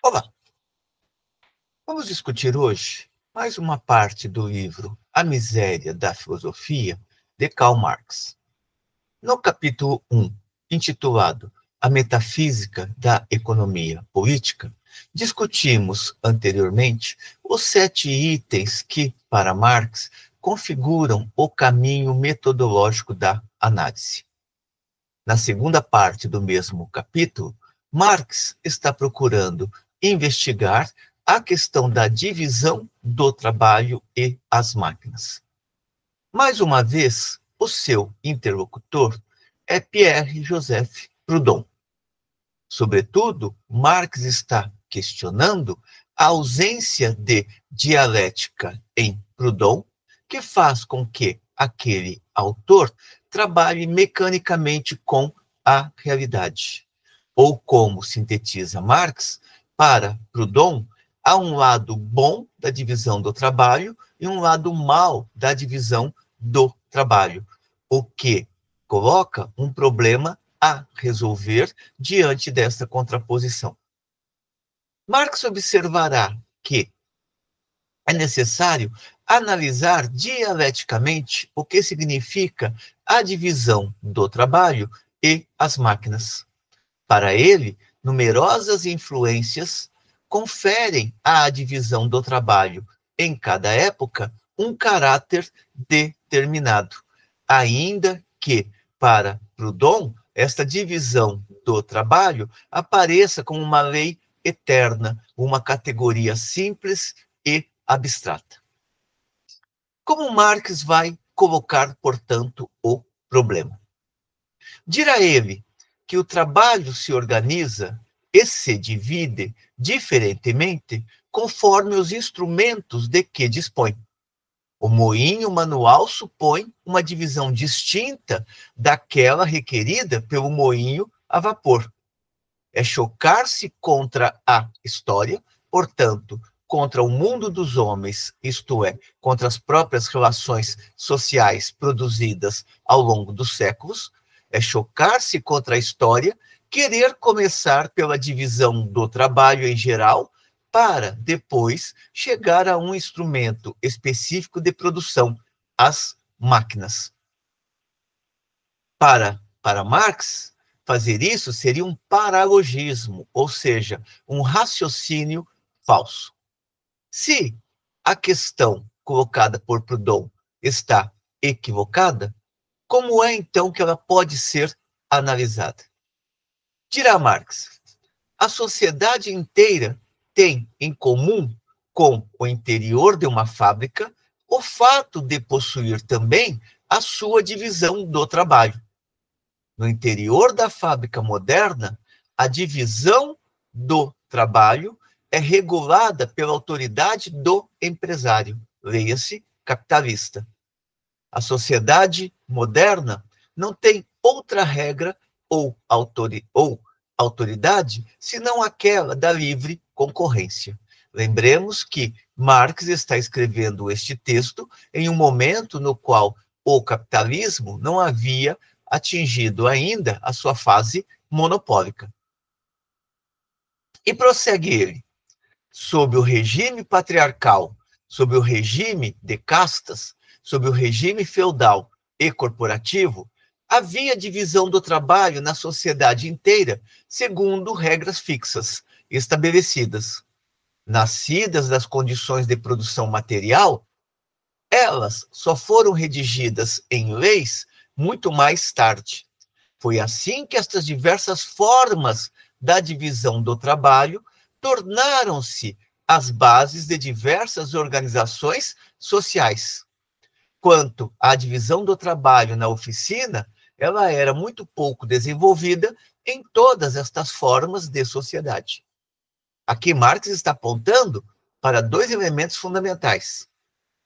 Olá, vamos discutir hoje mais uma parte do livro A Miséria da Filosofia, de Karl Marx. No capítulo 1, intitulado A Metafísica da Economia Política, discutimos anteriormente os 7 itens que, para Marx, configuram o caminho metodológico da análise. Na segunda parte do mesmo capítulo, Marx está procurando investigar a questão da divisão do trabalho e as máquinas. Mais uma vez, o seu interlocutor é Pierre-Joseph Proudhon. Sobretudo, Marx está questionando a ausência de dialética em Proudhon, que faz com que aquele autor trabalhe mecanicamente com a realidade. Ou, como sintetiza Marx, para Proudhon, há um lado bom da divisão do trabalho e um lado mau da divisão do trabalho, o que coloca um problema a resolver diante desta contraposição. Marx observará que é necessário analisar dialeticamente o que significa a divisão do trabalho e as máquinas. Para ele, numerosas influências conferem à divisão do trabalho em cada época um caráter determinado, ainda que, para Proudhon, esta divisão do trabalho apareça como uma lei eterna, uma categoria simples e abstrata. Como Marx vai colocar, portanto, o problema? Dirá ele que o trabalho se organiza e se divide diferentemente conforme os instrumentos de que dispõe. O moinho manual supõe uma divisão distinta daquela requerida pelo moinho a vapor. É chocar-se contra a história, portanto, contra o mundo dos homens, isto é, contra as próprias relações sociais produzidas ao longo dos séculos, é chocar-se contra a história, querer começar pela divisão do trabalho em geral, para depois chegar a um instrumento específico de produção, as máquinas. Para Marx, fazer isso seria um paralogismo, ou seja, um raciocínio falso. Se a questão colocada por Proudhon está equivocada, como é então que ela pode ser analisada? Dirá Marx, a sociedade inteira tem em comum com o interior de uma fábrica o fato de possuir também a sua divisão do trabalho. No interior da fábrica moderna, a divisão do trabalho é regulada pela autoridade do empresário, leia-se capitalista. A sociedade moderna não tem outra regra ou autoridade senão aquela da livre concorrência. Lembremos que Marx está escrevendo este texto em um momento no qual o capitalismo não havia atingido ainda a sua fase monopólica. E prossegue ele. Sob o regime patriarcal, sob o regime de castas, sob o regime feudal e corporativo, havia divisão do trabalho na sociedade inteira segundo regras fixas, estabelecidas. Nascidas das condições de produção material, elas só foram redigidas em leis muito mais tarde. Foi assim que estas diversas formas da divisão do trabalho tornaram-se as bases de diversas organizações sociais. Quanto à divisão do trabalho na oficina, ela era muito pouco desenvolvida em todas estas formas de sociedade. Aqui Marx está apontando para 2 elementos fundamentais.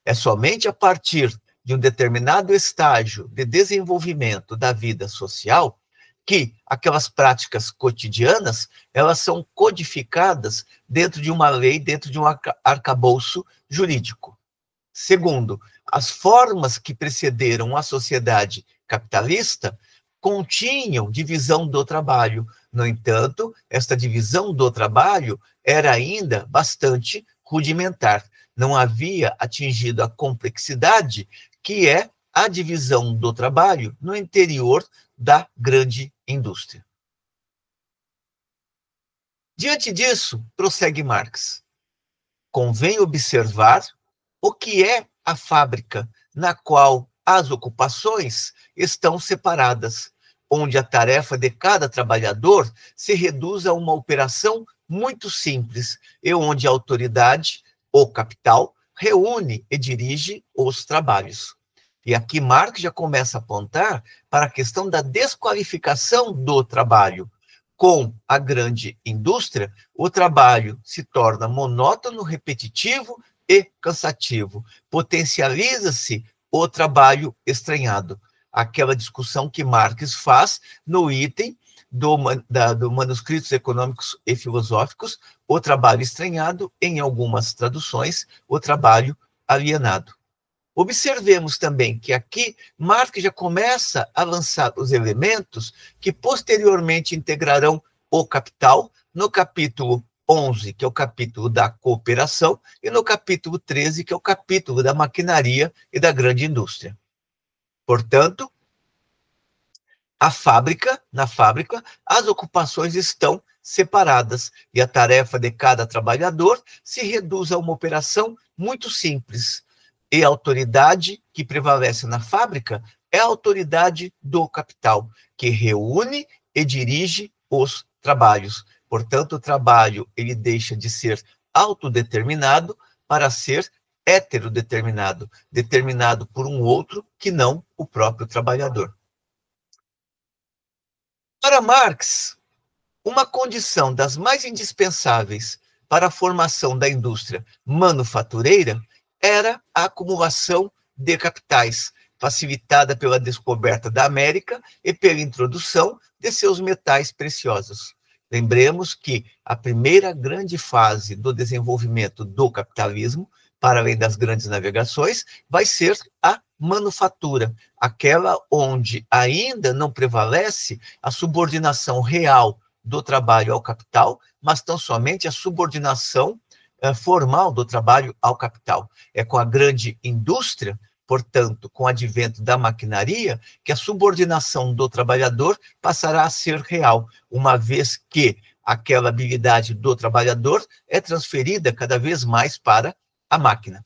É somente a partir de um determinado estágio de desenvolvimento da vida social que aquelas práticas cotidianas, elas são codificadas dentro de uma lei, dentro de um arcabouço jurídico. Segundo, as formas que precederam a sociedade capitalista continham divisão do trabalho, No entanto, esta divisão do trabalho era ainda bastante rudimentar. Não havia atingido a complexidade que é a divisão do trabalho no interior da grande indústria. Diante disso, prossegue Marx, convém observar o que é a fábrica, na qual as ocupações estão separadas, onde a tarefa de cada trabalhador se reduz a uma operação muito simples e onde a autoridade, o capital, reúne e dirige os trabalhos. E aqui Marx já começa a apontar para a questão da desqualificação do trabalho. Com a grande indústria, o trabalho se torna monótono, repetitivo e cansativo. Potencializa-se o trabalho estranhado. Aquela discussão que Marx faz no item do Manuscritos Econômicos e Filosóficos, o trabalho estranhado, em algumas traduções, o trabalho alienado. Observemos também que aqui Marx já começa a lançar os elementos que posteriormente integrarão o Capital no capítulo 11, que é o capítulo da cooperação, e no capítulo 13, que é o capítulo da maquinaria e da grande indústria. Portanto, na fábrica, as ocupações estão separadas e a tarefa de cada trabalhador se reduz a uma operação muito simples. E a autoridade que prevalece na fábrica é a autoridade do capital, que reúne e dirige os trabalhos. Portanto, o trabalho ele deixa de ser autodeterminado para ser heterodeterminado, determinado por um outro que não o próprio trabalhador. Para Marx, uma condição das mais indispensáveis para a formação da indústria manufatureira era a acumulação de capitais, facilitada pela descoberta da América e pela introdução de seus metais preciosos. Lembremos que a primeira grande fase do desenvolvimento do capitalismo, para além das grandes navegações, vai ser a manufatura, aquela onde ainda não prevalece a subordinação real do trabalho ao capital, mas tão somente a subordinação formal do trabalho ao capital. É com a grande indústria, portanto, com o advento da maquinaria, que a subordinação do trabalhador passará a ser real, uma vez que aquela habilidade do trabalhador é transferida cada vez mais para a máquina.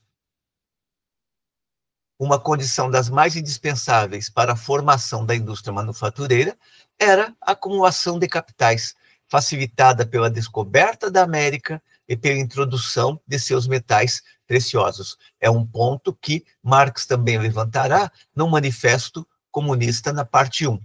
Uma condição das mais indispensáveis para a formação da indústria manufatureira era a acumulação de capitais, facilitada pela descoberta da América e pela introdução de seus metais preciosos. É um ponto que Marx também levantará no Manifesto Comunista, na parte 1.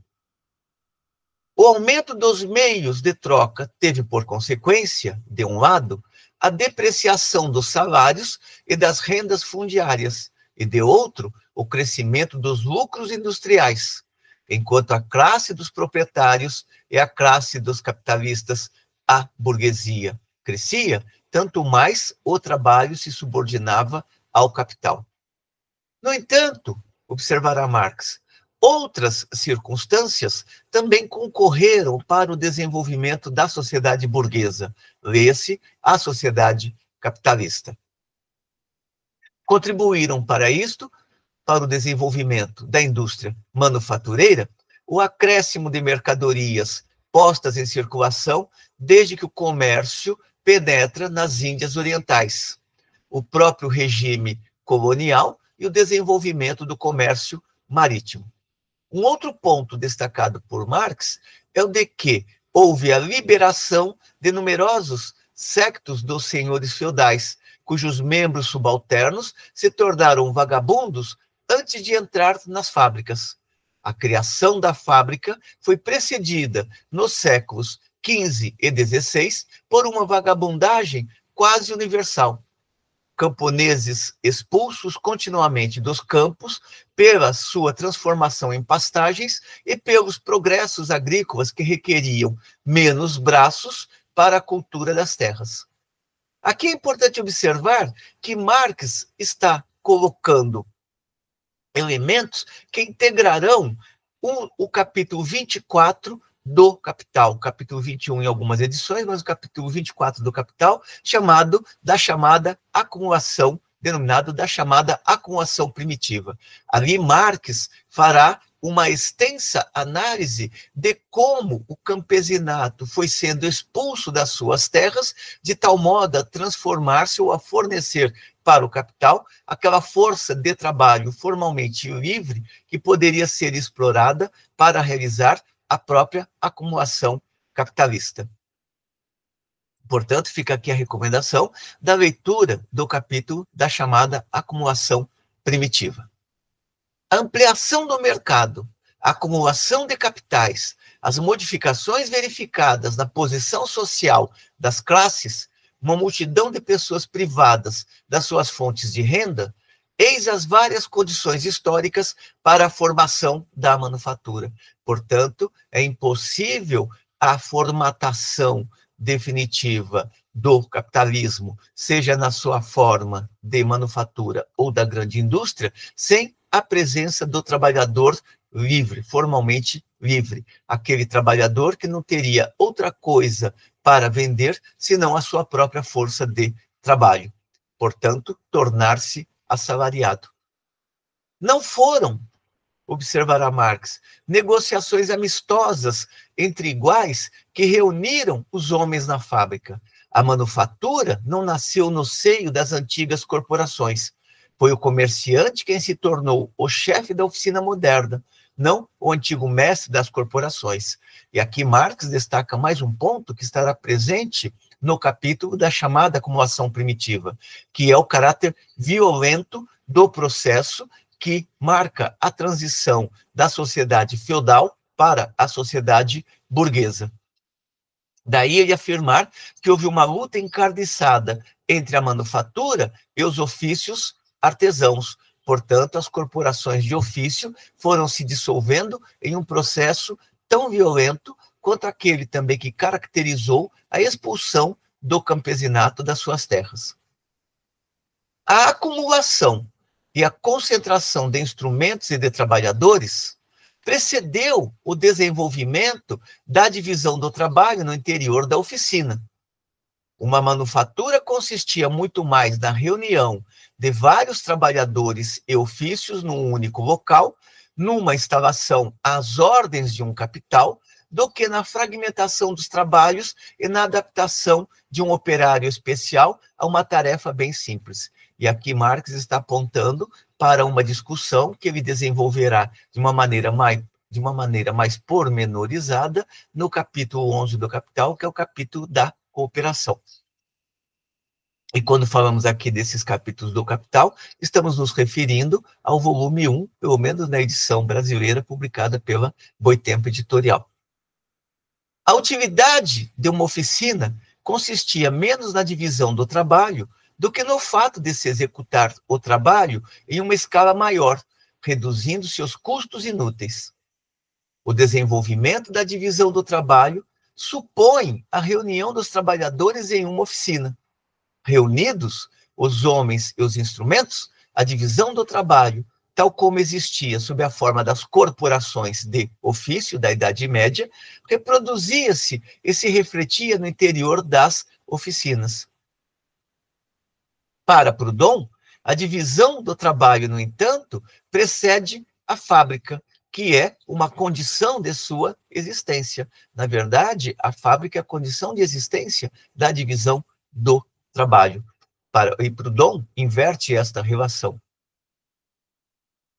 O aumento dos meios de troca teve por consequência, de um lado, a depreciação dos salários e das rendas fundiárias, e de outro, o crescimento dos lucros industriais, enquanto a classe dos proprietários e a classe dos capitalistas, a burguesia, crescia, tanto mais o trabalho se subordinava ao capital. No entanto, observará Marx, outras circunstâncias também concorreram para o desenvolvimento da sociedade burguesa, lê-se a sociedade capitalista. Contribuíram para isto, para o desenvolvimento da indústria manufatureira, o acréscimo de mercadorias postas em circulação desde que o comércio penetra nas Índias Orientais, o próprio regime colonial e o desenvolvimento do comércio marítimo. Um outro ponto destacado por Marx é o de que houve a liberação de numerosos séquitos dos senhores feudais, cujos membros subalternos se tornaram vagabundos antes de entrar nas fábricas. A criação da fábrica foi precedida, nos séculos XV e XVI, por uma vagabundagem quase universal. Camponeses expulsos continuamente dos campos pela sua transformação em pastagens e pelos progressos agrícolas que requeriam menos braços para a cultura das terras. Aqui é importante observar que Marx está colocando elementos que integrarão o capítulo 24 do Capital, capítulo 21 em algumas edições, mas o capítulo 24 do Capital, denominado da chamada acumulação primitiva. Ali Marx fará uma extensa análise de como o campesinato foi sendo expulso das suas terras, de tal modo a transformar-se ou a fornecer para o capital aquela força de trabalho formalmente livre que poderia ser explorada para realizar a própria acumulação capitalista. Portanto, fica aqui a recomendação da leitura do capítulo da chamada acumulação primitiva. A ampliação do mercado, a acumulação de capitais, as modificações verificadas na posição social das classes, uma multidão de pessoas privadas das suas fontes de renda, eis as várias condições históricas para a formação da manufatura. Portanto, é impossível a formatação definitiva do capitalismo, seja na sua forma de manufatura ou da grande indústria, sem a presença do trabalhador livre, formalmente livre. Aquele trabalhador que não teria outra coisa para vender senão a sua própria força de trabalho. Portanto, tornar-se assalariado. Não foram, observará Marx, negociações amistosas entre iguais que reuniram os homens na fábrica. A manufatura não nasceu no seio das antigas corporações. Foi o comerciante quem se tornou o chefe da oficina moderna, não o antigo mestre das corporações. E aqui Marx destaca mais um ponto que estará presente no capítulo da chamada acumulação primitiva, que é o caráter violento do processo que marca a transição da sociedade feudal para a sociedade burguesa. Daí ele afirmar que houve uma luta encarniçada entre a manufatura e os ofícios artesãos. Portanto, as corporações de ofício foram se dissolvendo em um processo tão violento quanto aquele também que caracterizou a expulsão do campesinato das suas terras. A acumulação e a concentração de instrumentos e de trabalhadores precedeu o desenvolvimento da divisão do trabalho no interior da oficina. Uma manufatura consistia muito mais na reunião de vários trabalhadores e ofícios num único local, numa instalação às ordens de um capital, do que na fragmentação dos trabalhos e na adaptação de um operário especial a uma tarefa bem simples. E aqui Marx está apontando para uma discussão que ele desenvolverá de uma maneira mais pormenorizada no capítulo 11 do Capital, que é o capítulo da cooperação. E quando falamos aqui desses capítulos do Capital, estamos nos referindo ao volume 1, pelo menos na edição brasileira, publicada pela Boitempo Editorial. A utilidade de uma oficina consistia menos na divisão do trabalho do que no fato de se executar o trabalho em uma escala maior, reduzindo seus custos inúteis. O desenvolvimento da divisão do trabalho supõe a reunião dos trabalhadores em uma oficina. Reunidos, os homens e os instrumentos, a divisão do trabalho, tal como existia sob a forma das corporações de ofício da Idade Média, reproduzia-se e se refletia no interior das oficinas. Para Proudhon, a divisão do trabalho, no entanto, precede a fábrica, que é uma condição de sua existência. Na verdade, a fábrica é a condição de existência da divisão do trabalho. E Proudhon inverte esta relação.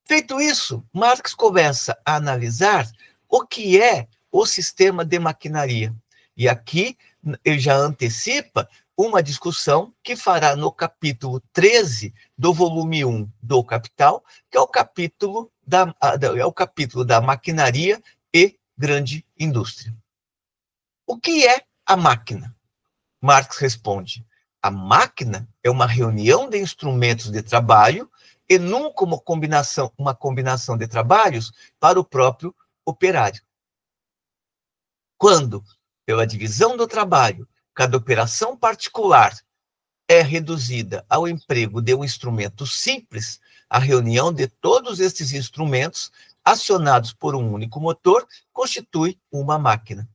Feito isso, Marx começa a analisar o que é o sistema de maquinaria. E aqui ele já antecipa uma discussão que fará no capítulo 13 do volume 1 do Capital, que é o capítulo da maquinaria e grande indústria. O que é a máquina? Marx responde: a máquina é uma reunião de instrumentos de trabalho e nunca uma combinação de trabalhos para o próprio operário. Quando, pela divisão do trabalho, cada operação particular é reduzida ao emprego de um instrumento simples, a reunião de todos estes instrumentos acionados por um único motor, constitui uma máquina.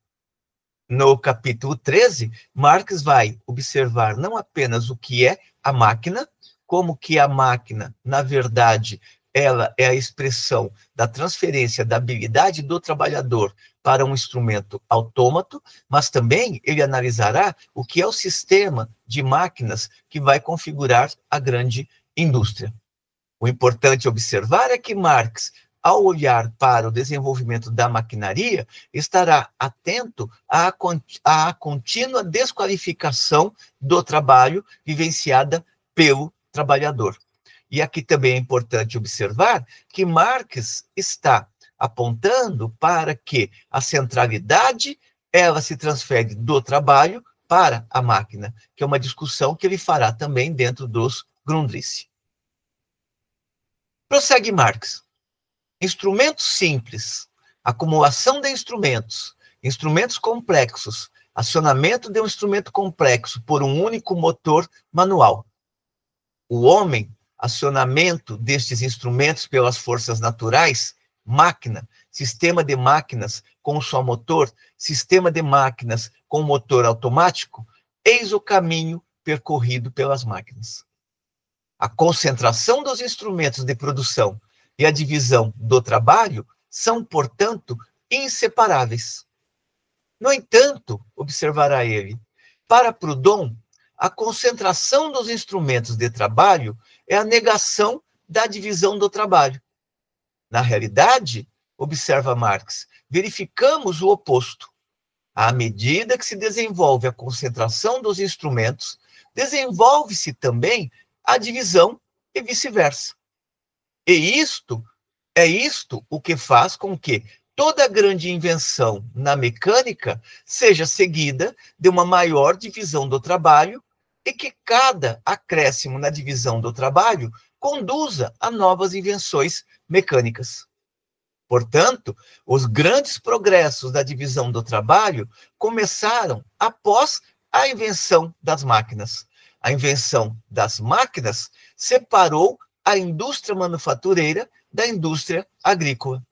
No capítulo 13, Marx vai observar não apenas o que é a máquina, como que a máquina, na verdade, ela é a expressão da transferência da habilidade do trabalhador para um instrumento autômato, mas também ele analisará o que é o sistema de máquinas que vai configurar a grande indústria. O importante observar é que Marx, ao olhar para o desenvolvimento da maquinaria, estará atento à contínua desqualificação do trabalho vivenciada pelo trabalhador. E aqui também é importante observar que Marx está apontando para que a centralidade ela se transfere do trabalho para a máquina, que é uma discussão que ele fará também dentro dos Grundrisse. Prossegue Marx. Instrumentos simples, acumulação de instrumentos, instrumentos complexos, acionamento de um instrumento complexo por um único motor manual. O homem, acionamento destes instrumentos pelas forças naturais, máquina, sistema de máquinas com só motor, sistema de máquinas com motor automático, eis o caminho percorrido pelas máquinas. A concentração dos instrumentos de produção e a divisão do trabalho são, portanto, inseparáveis. No entanto, observará ele, para Proudhon, a concentração dos instrumentos de trabalho é a negação da divisão do trabalho. Na realidade, observa Marx, verificamos o oposto. À medida que se desenvolve a concentração dos instrumentos, desenvolve-se também a divisão e vice-versa. E isto o que faz com que toda grande invenção na mecânica seja seguida de uma maior divisão do trabalho e que cada acréscimo na divisão do trabalho conduza a novas invenções mecânicas. Portanto, os grandes progressos da divisão do trabalho começaram após a invenção das máquinas. A invenção das máquinas separou a indústria manufatureira da indústria agrícola.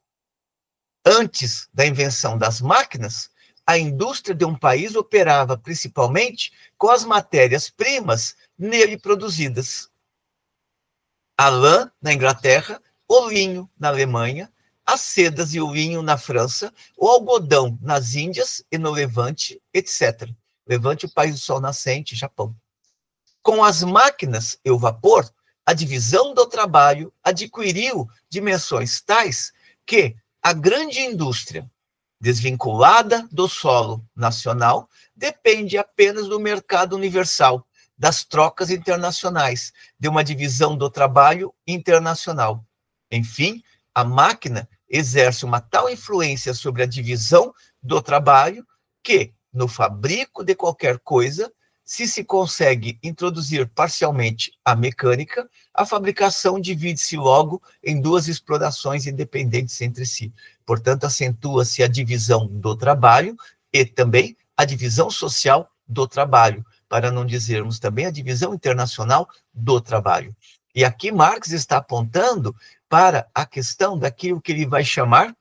Antes da invenção das máquinas, a indústria de um país operava principalmente com as matérias-primas nele produzidas. A lã na Inglaterra, o linho na Alemanha, as sedas e o linho na França, o algodão nas Índias e no Levante, etc. Levante, o país do sol nascente, Japão. Com as máquinas e o vapor, a divisão do trabalho adquiriu dimensões tais que a grande indústria, desvinculada do solo nacional, depende apenas do mercado universal, das trocas internacionais, de uma divisão do trabalho internacional. Enfim, a máquina exerce uma tal influência sobre a divisão do trabalho que, no fabrico de qualquer coisa, se consegue introduzir parcialmente a mecânica, a fabricação divide-se logo em duas explorações independentes entre si. Portanto, acentua-se a divisão do trabalho e também a divisão social do trabalho, para não dizermos também a divisão internacional do trabalho. E aqui Marx está apontando para a questão daquilo que ele vai chamar,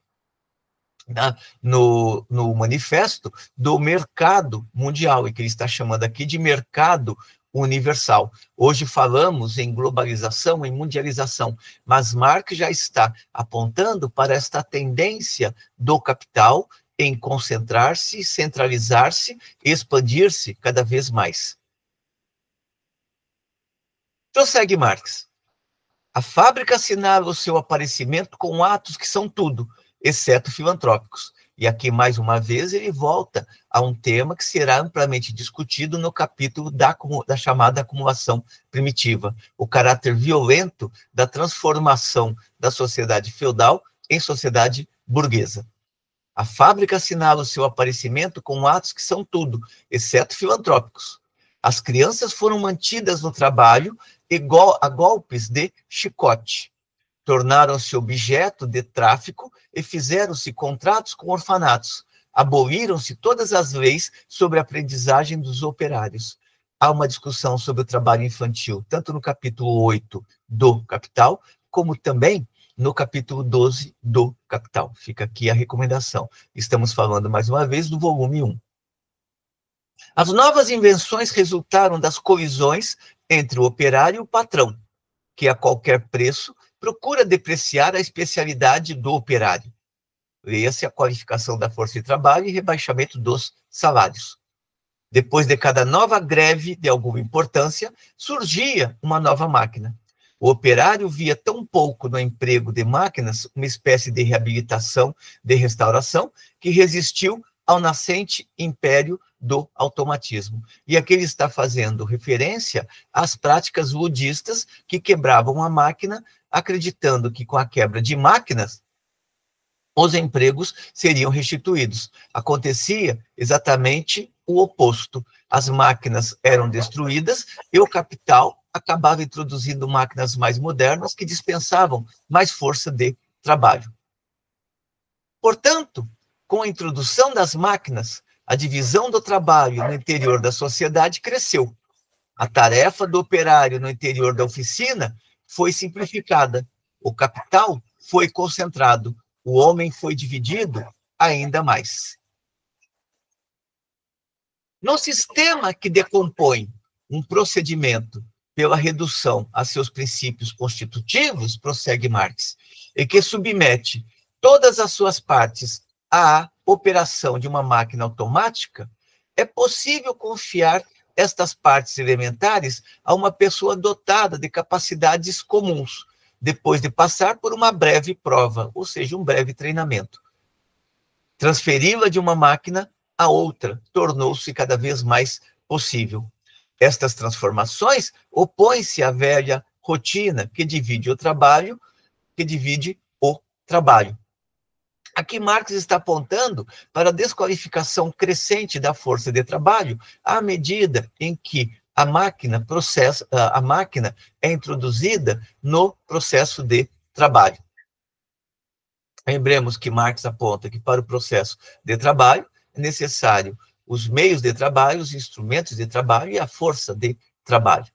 no manifesto, do mercado mundial, e que ele está chamando aqui de mercado universal. Hoje falamos em globalização, em mundialização, mas Marx já está apontando para esta tendência do capital em concentrar-se, centralizar-se, expandir-se cada vez mais. Prossegue Marx. A fábrica assinala o seu aparecimento com atos que são tudo, exceto filantrópicos. E aqui, mais uma vez, ele volta a um tema que será amplamente discutido no capítulo da chamada acumulação primitiva, o caráter violento da transformação da sociedade feudal em sociedade burguesa. A fábrica assinala o seu aparecimento com atos que são tudo, exceto filantrópicos. As crianças foram mantidas no trabalho igual a golpes de chicote. Tornaram-se objeto de tráfico e fizeram-se contratos com orfanatos. Aboliram-se todas as leis sobre a aprendizagem dos operários. Há uma discussão sobre o trabalho infantil, tanto no capítulo 8 do Capital, como também no capítulo 12 do Capital. Fica aqui a recomendação. Estamos falando, mais uma vez, do volume 1. As novas invenções resultaram das colisões entre o operário e o patrão, que a qualquer preço procura depreciar a especialidade do operário. Leia-se a qualificação da força de trabalho e rebaixamento dos salários. Depois de cada nova greve de alguma importância, surgia uma nova máquina. O operário via tão pouco no emprego de máquinas, uma espécie de reabilitação, de restauração, que resistiu ao nascente império do automatismo. E aqui ele está fazendo referência às práticas ludistas que quebravam a máquina, acreditando que com a quebra de máquinas, os empregos seriam restituídos. Acontecia exatamente o oposto. As máquinas eram destruídas e o capital acabava introduzindo máquinas mais modernas que dispensavam mais força de trabalho. Portanto, com a introdução das máquinas, a divisão do trabalho no interior da sociedade cresceu. A tarefa do operário no interior da oficina foi simplificada. O capital foi concentrado. O homem foi dividido ainda mais. No sistema que decompõe um procedimento pela redução a seus princípios constitutivos, prossegue Marx, e que submete todas as suas partes à operação de uma máquina automática, é possível confiar estas partes elementares a uma pessoa dotada de capacidades comuns, depois de passar por uma breve prova, ou seja, um breve treinamento. Transferi-la de uma máquina a outra tornou-se cada vez mais possível. Estas transformações opõem-se à velha rotina que divide o trabalho. Aqui Marx está apontando para a desqualificação crescente da força de trabalho à medida em que a máquina é introduzida no processo de trabalho. Lembremos que Marx aponta que para o processo de trabalho é necessário os meios de trabalho, os instrumentos de trabalho e a força de trabalho.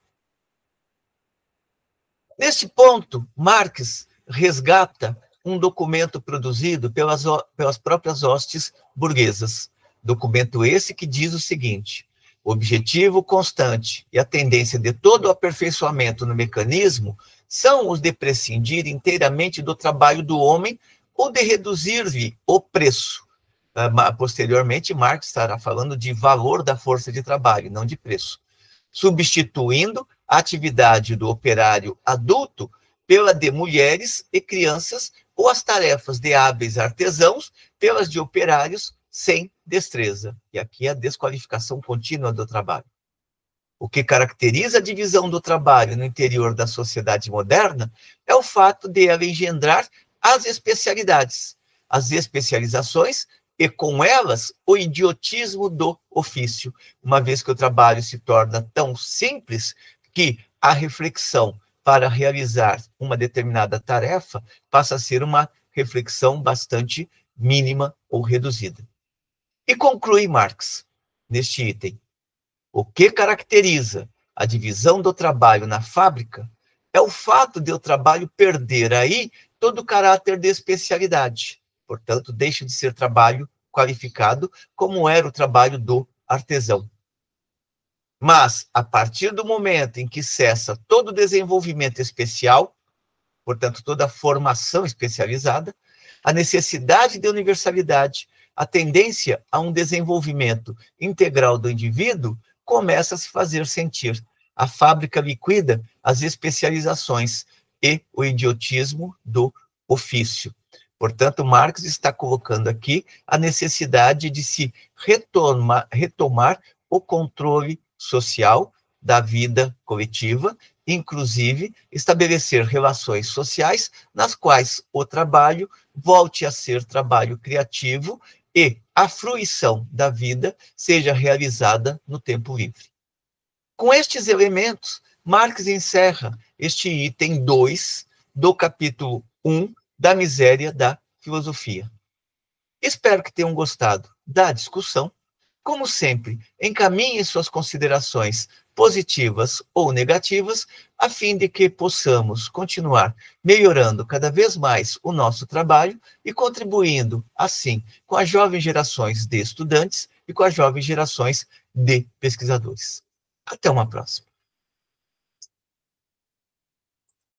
Neste ponto, Marx resgata um documento produzido pelas próprias hostes burguesas. Documento esse que diz o seguinte: o objetivo constante e a tendência de todo o aperfeiçoamento no mecanismo são os de prescindir inteiramente do trabalho do homem ou de reduzir-lhe o preço. Posteriormente, Marx estará falando de valor da força de trabalho, não de preço, substituindo a atividade do operário adulto pela de mulheres e crianças ou as tarefas de hábeis artesãos pelas de operários sem destreza. E aqui a desqualificação contínua do trabalho. O que caracteriza a divisão do trabalho no interior da sociedade moderna é o fato de ela engendrar as especialidades, as especializações e, com elas, o idiotismo do ofício, uma vez que o trabalho se torna tão simples que a reflexão para realizar uma determinada tarefa passa a ser uma reflexão bastante mínima ou reduzida. E conclui Marx, neste item: o que caracteriza a divisão do trabalho na fábrica é o fato de o trabalho perder aí todo o caráter de especialidade. Portanto, deixa de ser trabalho qualificado, como era o trabalho do artesão. Mas, a partir do momento em que cessa todo o desenvolvimento especial, portanto, toda a formação especializada, a necessidade de universalidade, a tendência a um desenvolvimento integral do indivíduo começa a se fazer sentir. A fábrica liquida as especializações e o idiotismo do ofício. Portanto, Marx está colocando aqui a necessidade de se retomar o controle social da vida coletiva, inclusive estabelecer relações sociais nas quais o trabalho volte a ser trabalho criativo e a fruição da vida seja realizada no tempo livre. Com estes elementos, Marx encerra este item 2 do capítulo 1 da miséria da filosofia. Espero que tenham gostado da discussão. Como sempre, encaminhem suas considerações positivas ou negativas, a fim de que possamos continuar melhorando cada vez mais o nosso trabalho e contribuindo, assim, com as jovens gerações de estudantes e com as jovens gerações de pesquisadores. Até uma próxima.